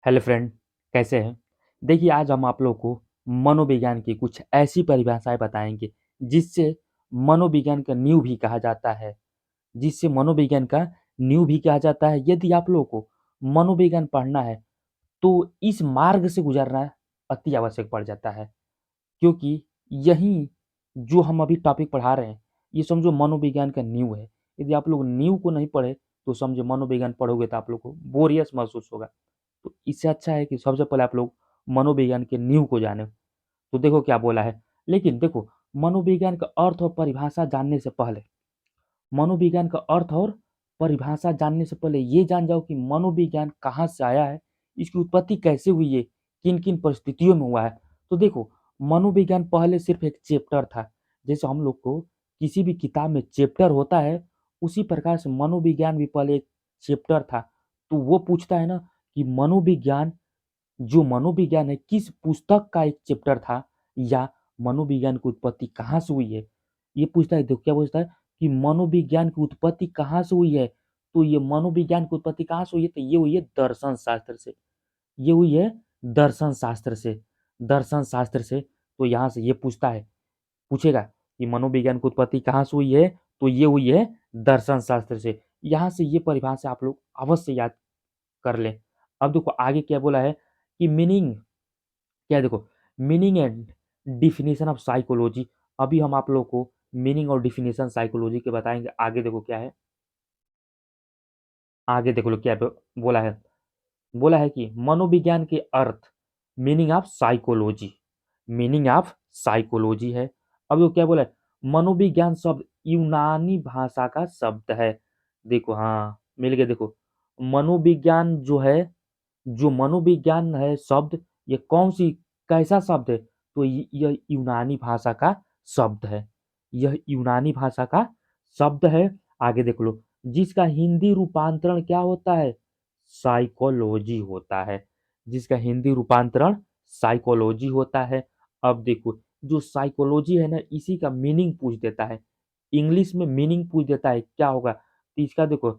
Hello friend, कैसे हैं? देखिए, आज हम आप लोग को मनोविज्ञान की कुछ ऐसी परिभाषाएं बताएंगे जिससे मनोविज्ञान का नींव भी कहा जाता है। जिससे मनोविज्ञान का नींव भी कहा जाता है। यदि आप लोग को मनोविज्ञान पढ़ना है तो इस मार्ग से गुजरना अति आवश्यक पड़ जाता है, क्योंकि यही जो हम अभी टॉपिक पढ़ा रहे हैं, ये समझो मनोविज्ञान का नींव है। यदि आप लोग नींव को नहीं पढ़े तो समझो मनोविज्ञान पढ़ोगे तो आप लोग को बोरियस महसूस होगा। तो इससे अच्छा है कि सबसे पहले आप लोग मनोविज्ञान के नींव को जाने। तो देखो क्या बोला है। लेकिन देखो, मनोविज्ञान का अर्थ और परिभाषा जानने से पहले मनोविज्ञान का अर्थ और परिभाषा जानने से पहले ये जान जाओ कि मनोविज्ञान कहाँ से आया है, इसकी उत्पत्ति कैसे हुई है, किन किन परिस्थितियों में हुआ है। तो देखो, मनोविज्ञान पहले सिर्फ एक चैप्टर था। जैसे हम लोग को किसी भी किताब में चैप्टर होता है, उसी प्रकार से मनोविज्ञान भी पहले एक चैप्टर था। तो वो पूछता है ना कि मनोविज्ञान है किस पुस्तक का एक चैप्टर था, या मनोविज्ञान की उत्पत्ति कहाँ से हुई है। ये पूछता है। देखो क्या पूछता है कि मनोविज्ञान की उत्पत्ति कहाँ से हुई है। तो ये मनोविज्ञान की उत्पत्ति कहाँ से हुई है, तो ये हुई है दर्शन शास्त्र से। ये हुई है दर्शन शास्त्र से। दर्शन शास्त्र से। तो यहाँ से ये पूछेगा कि मनोविज्ञान की उत्पत्ति कहाँ से हुई है, तो ये हुई है दर्शन शास्त्र से। यहाँ से ये परिभाषा आप लोग अवश्य याद कर लें। अब देखो आगे क्या बोला है कि मीनिंग क्या है। देखो, meaning and definition of psychology. अभी हम आप लोग को मीनिंग और डिफिनेशन साइकोलॉजी के बताएंगे। आगे देखो क्या है। आगे देखो लो क्या बोला है। बोला है कि मनोविज्ञान के अर्थ, meaning of psychology. Meaning of psychology है। अब वो क्या बोला है, मनोविज्ञान शब्द यूनानी भाषा का शब्द है। देखो, हाँ मिल गया। देखो, मनोविज्ञान जो है, जो मनोविज्ञान है शब्द, ये कौन सी कैसा शब्द है, तो यह यूनानी भाषा का शब्द है। यह यूनानी भाषा का शब्द है। आगे देख लो, जिसका हिंदी रूपांतरण क्या होता है, साइकोलॉजी होता है। जिसका हिंदी रूपांतरण साइकोलॉजी होता है। अब देखो, जो साइकोलॉजी है ना, इसी का मीनिंग पूछ देता है। इंग्लिश में मीनिंग पूछ देता है क्या होगा, तो इसका देखो,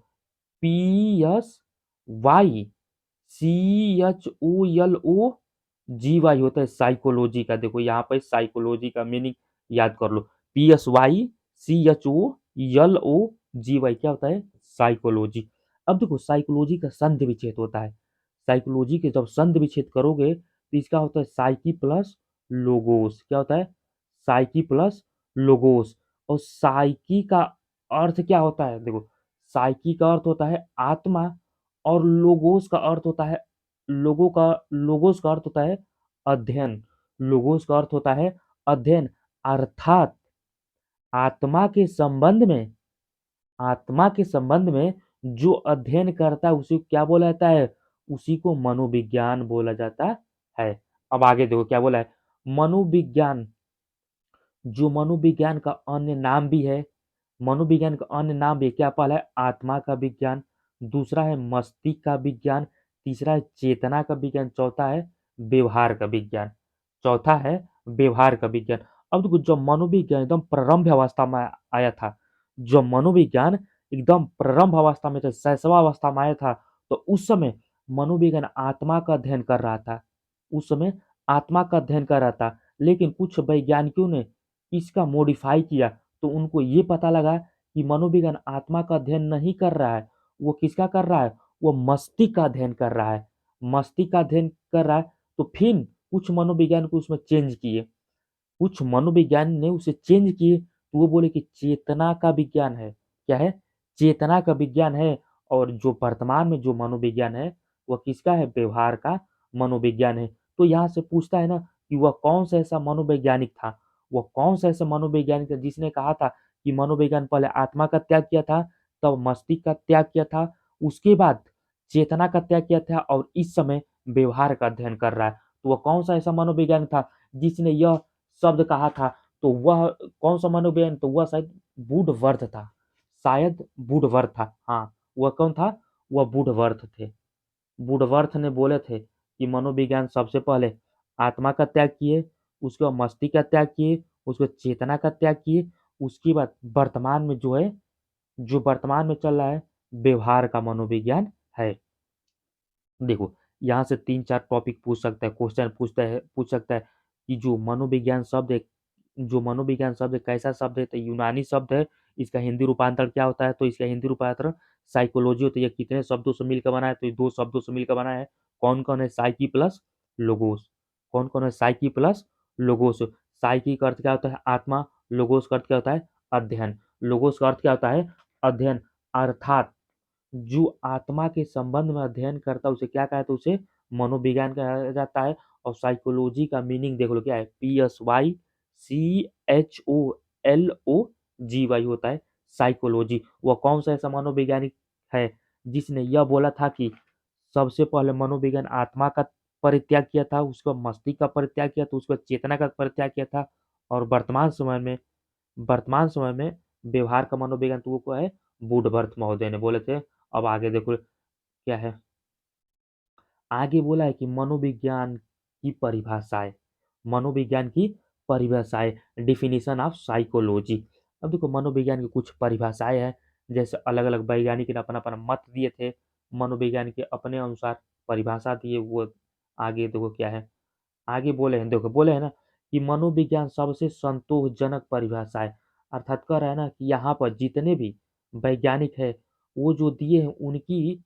PSYCHOLOGY होता है साइकोलॉजी का। देखो यहाँ पर साइकोलॉजी का मीनिंग याद कर लो। PSYCHOLOGY क्या होता है, साइकोलॉजी। अब देखो, साइकोलॉजी का संधि विच्छेद होता है। साइकोलॉजी के जब संधि विच्छेद करोगे तो इसका होता है साइकी प्लस लोगोस। क्या होता है, साइकी प्लस लोगोस। और साइकी का अर्थ क्या होता है, देखो, साइकी का अर्थ होता है आत्मा, और लोगोस का अर्थ होता है अध्ययन। लोगोस का अर्थ होता है अध्ययन। अर्थात आत्मा के संबंध में आत्मा के संबंध में जो अध्ययन करता है उसी को क्या बोला जाता है, उसी को मनोविज्ञान बोला जाता है। अब आगे देखो क्या बोला है। मनोविज्ञान, जो मनोविज्ञान का अन्य नाम भी है, मनोविज्ञान का अन्य नाम भी क्या, पहला है आत्मा का विज्ञान, दूसरा है मस्तिष्क का विज्ञान, तीसरा है चेतना का विज्ञान, चौथा है व्यवहार का विज्ञान। चौथा है व्यवहार का विज्ञान। अब देखो, जब मनोविज्ञान एकदम प्रारंभ अवस्था में आया था, जब मनोविज्ञान एकदम प्रारंभ अवस्था में था, शैशवावस्था में आया था, तो उस समय मनोविज्ञान आत्मा का अध्ययन कर रहा था। उस समय आत्मा का अध्ययन कर रहा था। लेकिन कुछ वैज्ञानिकों ने इसका मॉडिफाई किया, तो उनको ये पता लगा कि मनोविज्ञान आत्मा का अध्ययन नहीं कर रहा है, वो किसका कर रहा है, वो मस्तिष्क का अध्ययन कर रहा है। मस्तिष्क का अध्ययन कर रहा है। तो फिर कुछ मनोविज्ञान को उसमें चेंज किए, कुछ मनोविज्ञान ने उसे चेंज किए, तो वो बोले कि चेतना का विज्ञान है। क्या है, चेतना का विज्ञान है। और जो वर्तमान में जो मनोविज्ञान है, वह किसका है, व्यवहार का मनोविज्ञान है। तो यहाँ से पूछता है ना कि वह कौन सा ऐसा मनोवैज्ञानिक था, वह कौन सा ऐसा मनोवैज्ञानिक था जिसने कहा था कि मनोविज्ञान पहले आत्मा का त्याग किया था, तब मस्तिष्क का त्याग किया था, उसके बाद चेतना का त्याग किया था, और इस समय व्यवहार का अध्ययन कर रहा है। तो वह कौन सा ऐसा मनोवैज्ञानिक था जिसने यह शब्द कहा था, तो वह कौन सा मनोविज्ञान, तो वह शायद वुडवर्थ था। शायद वुडवर्थ था। हाँ, वह कौन था, वह वुडवर्थ थे। वुडवर्थ ने बोले थे कि मनोविज्ञान सबसे पहले आत्मा का त्याग किए, उसके बाद मस्तिष्क का त्याग किए, उसके बाद चेतना का त्याग किए, उसके बाद वर्तमान में जो है, जो वर्तमान में चल रहा है, व्यवहार का मनोविज्ञान है। देखो, यहाँ से 3-4 टॉपिक पूछ सकता है, क्वेश्चन पूछ सकता है कि जो मनोविज्ञान शब्द है कैसा शब्द है, तो यूनानी शब्द है, इसका हिंदी रूपांतरण क्या होता है, तो इसका हिंदी रूपांतरण साइकोलॉजी होता है। ये कितने शब्दों से मिलकर बना है, तो ये 2 शब्दों से मिलकर बना है। कौन-कौन है? Psyche plus logos. कौन-कौन है? Psyche plus logos. साइकी का अर्थ क्या होता है? आत्मा। लोगोस का अर्थ क्या होता है? अध्ययन। लोगोस का अर्थ क्या होता है? अध्ययन। अर्थात जो आत्मा के संबंध में अध्ययन करता है उसे क्या कहते हैं? उसे मनोविज्ञान कहा जाता है। और साइकोलॉजी का मीनिंग देख लो क्या है? PSYCHOLOGY होता है साइकोलॉजी। वह कौन सा ऐसा मनोवैज्ञानिक है जिसने यह बोला था कि सबसे पहले मनोविज्ञान आत्मा का परित्याग किया था, उसके बाद मस्तिष्क का परित्याग किया था, उसके बाद चेतना का परित्याग किया था। और वर्तमान समय में व्यवहार का मनोविज्ञान तो वो को है वुडवर्थ महोदय ने बोले थे। अब आगे देखो क्या है। आगे बोला है कि मनोविज्ञान की परिभाषाएं, डिफिनीशन ऑफ साइकोलॉजी। अब देखो मनोविज्ञान की कुछ परिभाषाएं हैं, जैसे अलग अलग वैज्ञानिक ने अपना अपना मत दिए थे, मनोविज्ञान के अपने अनुसार परिभाषा दिए। वो आगे देखो क्या है। आगे बोले हैं, देखो बोले हैं ना कि मनोविज्ञान सबसे संतोषजनक परिभाषा है। अर्थात कह रहा है ना कि यहाँ पर जितने भी वैज्ञानिक है वो जो दिए हैं उनकी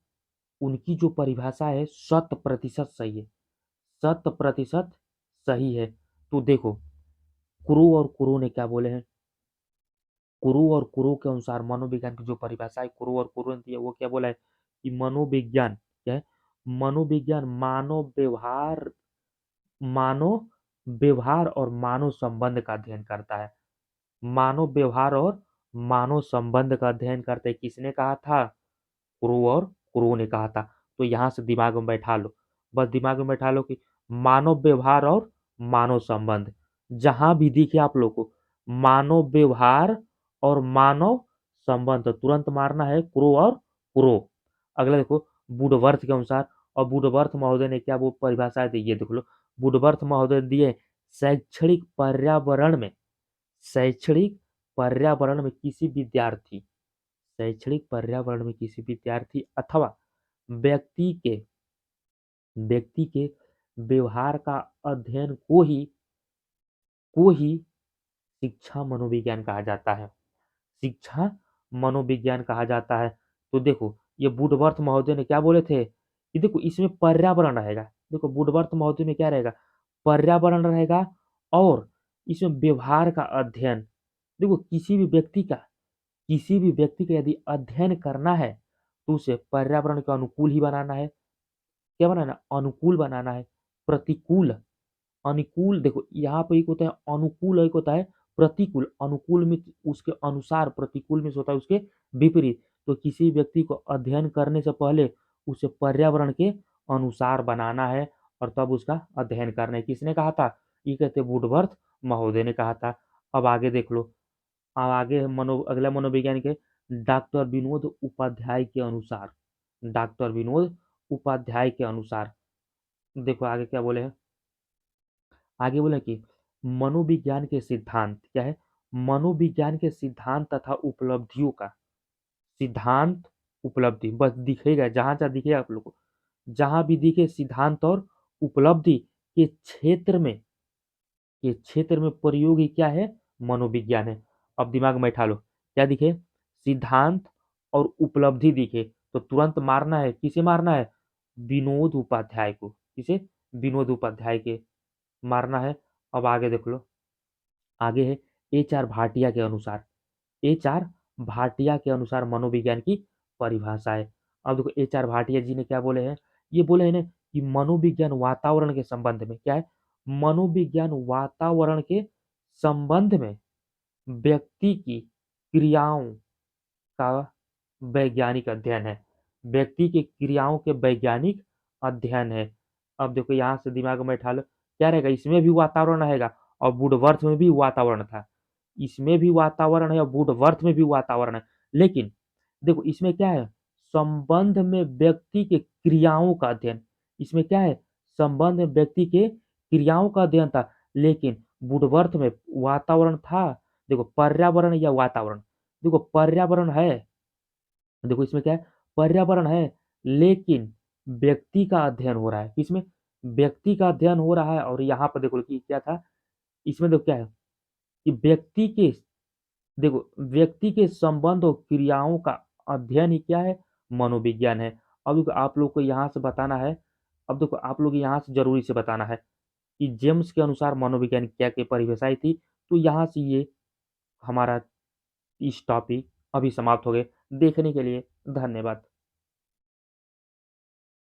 उनकी जो परिभाषा है 100% सही है। 100% सही है। तो देखो कुरो ने क्या बोले हैं? कुरो के अनुसार मनोविज्ञान की जो परिभाषा है कुरो ने दी है, वो क्या बोला है कि मनोविज्ञान क्या है? मनोविज्ञान मानव व्यवहार और मानव संबंध का अध्ययन करता है। मानव व्यवहार और मानव संबंध का अध्ययन करते हैं। किसने कहा था? कुरो ने कहा था। तो यहाँ से दिमाग में बैठा लो, बस दिमाग में बैठा लो कि मानव व्यवहार और मानव संबंध, जहां भी दिखे आप लोग को मानव व्यवहार और मानव संबंध, तो तुरंत मारना है कुरो। अगला देखो वुडवर्थ के अनुसार। और वुडवर्थ महोदय ने क्या वो परिभाषा दी, ये देख लो। वुडवर्थ महोदय दिए शैक्षणिक पर्यावरण में शैक्षणिक पर्यावरण में किसी विद्यार्थी शैक्षणिक पर्यावरण में किसी विद्यार्थी अथवा व्यक्ति के व्यक्ति के व्यवहार का अध्ययन को ही शिक्षा मनोविज्ञान कहा जाता है। शिक्षा मनोविज्ञान कहा जाता है। तो देखो ये वुडवर्थ महोदय ने क्या बोले थे कि देखो इसमें पर्यावरण रहेगा। देखो वुडवर्थ महोदय में क्या रहेगा? पर्यावरण रहेगा। और इसमें व्यवहार का अध्ययन। देखो किसी भी व्यक्ति का यदि अध्ययन करना है तो उसे पर्यावरण के अनुकूल ही बनाना है। क्या बनाना? अनुकूल बनाना है। प्रतिकूल अनुकूल, देखो यहाँ पे एक होता है अनुकूल, एक होता है प्रतिकूल। अनुकूल में उसके अनुसार, प्रतिकूल में होता है उसके विपरीत। तो किसी व्यक्ति को अध्ययन करने से पहले उसे पर्यावरण के अनुसार बनाना है और तब उसका अध्ययन करना है। किसने कहा था? ये कहते वुडवर्थ महोदय ने कहा था। अब आगे देख लो। अब आगे अगला मनोवैज्ञानिक है डॉक्टर विनोद उपाध्याय के अनुसार। डॉक्टर विनोद उपाध्याय के अनुसार देखो आगे क्या बोले हैं। आगे बोले कि मनोविज्ञान के सिद्धांत क्या है? मनोविज्ञान के सिद्धांत तथा उपलब्धियों का सिद्धांत उपलब्धि बस दिखेगा, जहां जहां दिखेगा आप लोग को, जहां भी दिखे सिद्धांत और उपलब्धि के क्षेत्र में प्रयोग ही क्या है? मनोविज्ञान है। अब दिमाग में बैठा लो, क्या दिखे? सिद्धांत और उपलब्धि दिखे तो तुरंत मारना है। किसे मारना है? विनोद उपाध्याय को। किसे? विनोद उपाध्याय के मारना है। अब आगे देख लो। आगे है एच आर भाटिया के अनुसार। एच आर भाटिया के अनुसार मनोविज्ञान की परिभाषा है। अब देखो एच आर भाटिया जी ने क्या बोले हैं? ये बोले हैं ना कि मनोविज्ञान वातावरण के संबंध में क्या है? मनोविज्ञान वातावरण के संबंध में व्यक्ति की क्रियाओं का वैज्ञानिक अध्ययन है। व्यक्ति की क्रियाओं के वैज्ञानिक अध्ययन है। अब देखो यहाँ से दिमाग में बैठा लो, क्या रहेगा? इसमें भी वातावरण रहेगा और वुडवर्थ में भी वातावरण था। इसमें भी वातावरण है और वुडवर्थ में भी वातावरण है। लेकिन देखो इसमें क्या है? संबंध में व्यक्ति के क्रियाओं का अध्ययन। इसमें क्या है? संबंध में व्यक्ति के क्रियाओं का अध्ययन था। लेकिन वुडवर्थ में वातावरण था। देखो पर्यावरण या वातावरण, देखो पर्यावरण है। देखो इसमें क्या है? पर्यावरण है, लेकिन व्यक्ति का अध्ययन हो रहा है। किसमें? व्यक्ति का अध्ययन हो रहा है। और यहाँ पर देखो कि क्या था, इसमें देखो क्या है कि व्यक्ति के संबंध और क्रियाओं का अध्ययन ही क्या है? मनोविज्ञान है। अब देखो आप लोग को यहाँ से बताना है, अब देखो आप लोग यहाँ से जरूरी से बताना है कि जेम्स के अनुसार मनोविज्ञान क्या की परिभाषाएं थी। तो यहाँ से ये हमारा इस टॉपिक अभी समाप्त हो गए। देखने के लिए धन्यवाद।